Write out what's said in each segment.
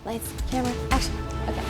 Lights, camera, action. Okay.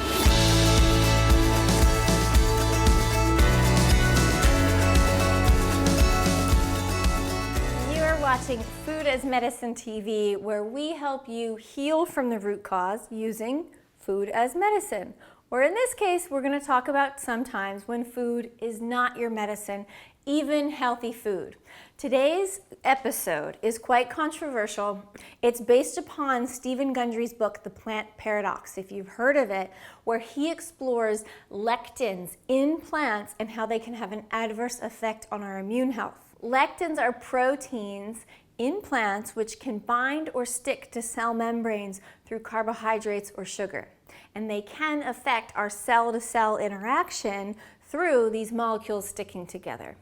You are watching Food as Medicine TV, where we help you heal from the root cause using food as medicine. Or in this case, we're going to talk about sometimes when food is not your medicine, even healthy food. Today's episode is quite controversial. It's based upon Steven Gundry's book, The Plant Paradox, if you've heard of it, where he explores lectins in plants and how they can have an adverse effect on our immune health. Lectins are proteins in plants which can bind or stick to cell membranes through carbohydrates or sugar. And they can affect our cell-to-cell interaction through these molecules sticking together.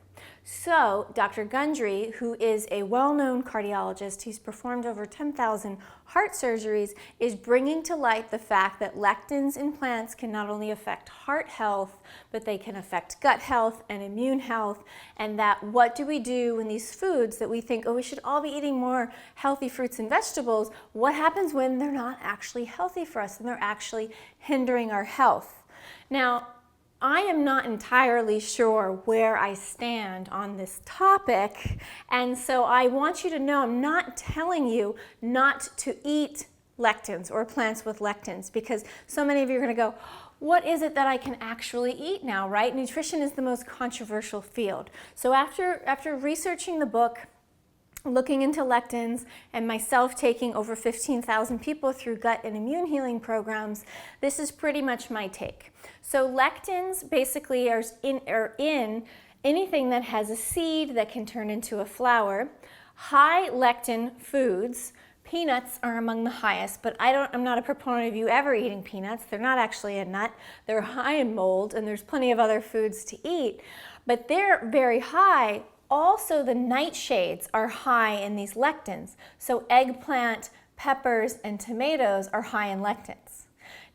So Dr. Gundry, who is a well-known cardiologist, he's performed over 10,000 heart surgeries, is bringing to light the fact that lectins in plants can not only affect heart health, but they can affect gut health and immune health, and that what do we do when these foods that we think, oh, we should all be eating more healthy fruits and vegetables, what happens when they're not actually healthy for us and they're actually hindering our health? Now, I am not entirely sure where I stand on this topic, and so I want you to know I'm not telling you not to eat lectins or plants with lectins, because so many of you are going to go, what is it that I can actually eat now, right? Nutrition is the most controversial field. So after researching the book, looking into lectins, and myself taking over 15,000 people through gut and immune healing programs, this is pretty much my take. So lectins basically are in anything that has a seed that can turn into a flower. High lectin foods, peanuts are among the highest, but I'm not a proponent of you ever eating peanuts. They're not actually a nut. They're high in mold, and there's plenty of other foods to eat, but they're very high. Also, the nightshades are high in these lectins. So eggplant, peppers, and tomatoes are high in lectins.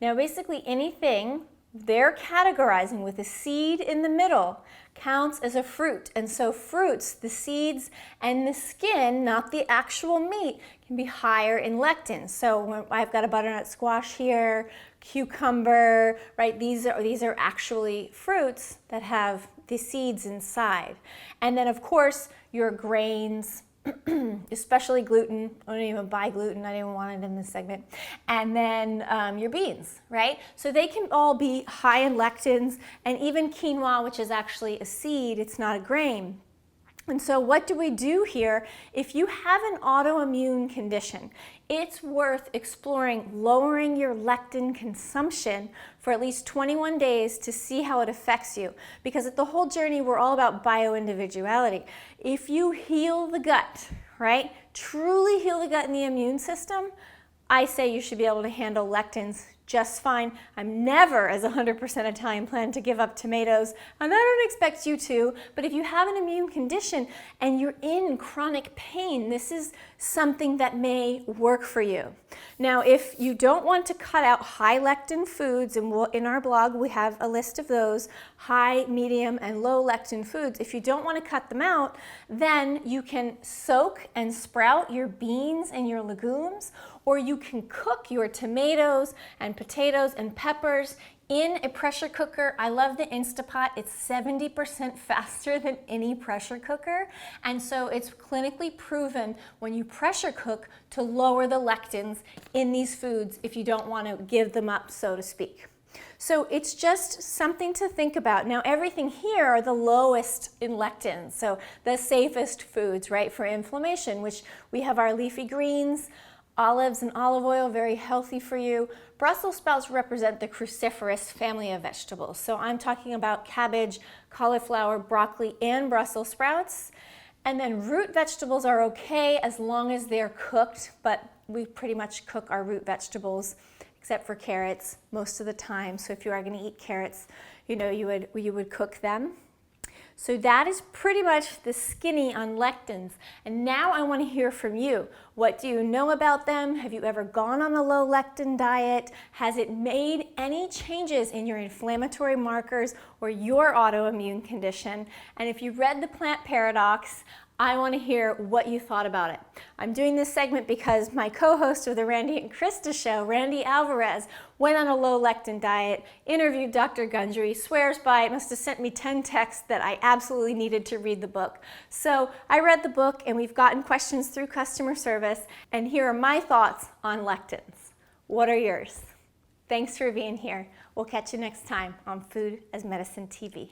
Now, basically anything they're categorizing with a seed in the middle counts as a fruit. And so fruits, the seeds and the skin, not the actual meat, can be higher in lectins. So when I've got a butternut squash here, cucumber, right? These are actually fruits that have the seeds inside. And then of course your grains, especially gluten. I don't even buy gluten. I didn't even want it in this segment. And then your beans, right? So they can all be high in lectins, and even quinoa, which is actually a seed, it's not a grain. And so what do we do here? If you have an autoimmune condition, it's worth exploring lowering your lectin consumption for at least 21 days to see how it affects you. Because at the whole journey, we're all about bio-individuality. If you heal the gut, right, truly heal the gut and the immune system, I say you should be able to handle lectins just fine. I'm never, as 100% Italian, plan to give up tomatoes, and I don't expect you to, but if you have an immune condition and you're in chronic pain, this is something that may work for you. Now, if you don't want to cut out high lectin foods, and in our blog we have a list of those, high, medium, and low lectin foods, if you don't want to cut them out, then you can soak and sprout your beans and your legumes, or you can cook your tomatoes and potatoes and peppers in a pressure cooker. I love the Instapot. It's 70% faster than any pressure cooker. And so it's clinically proven when you pressure cook to lower the lectins in these foods if you don't want to give them up, so to speak. So it's just something to think about. Now, everything here are the lowest in lectins, so the safest foods, right, for inflammation, which we have our leafy greens, olives and olive oil, very healthy for you. Brussels sprouts represent the cruciferous family of vegetables. So I'm talking about cabbage, cauliflower, broccoli, and Brussels sprouts. And then root vegetables are okay as long as they're cooked, but we pretty much cook our root vegetables, except for carrots, most of the time. So if you are going to eat carrots, you know, you would cook them. So that is pretty much the skinny on lectins. And now I want to hear from you. What do you know about them? Have you ever gone on a low lectin diet? Has it made any changes in your inflammatory markers or your autoimmune condition? And if you read The Plant Paradox, I want to hear what you thought about it. I'm doing this segment because my co-host of the Randy and Christa show, Randy Alvarez, went on a low lectin diet, interviewed Dr. Gundry, swears by it, must have sent me 10 texts that I absolutely needed to read the book. So I read the book and we've gotten questions through customer service, and here are my thoughts on lectins. What are yours? Thanks for being here. We'll catch you next time on Food as Medicine TV.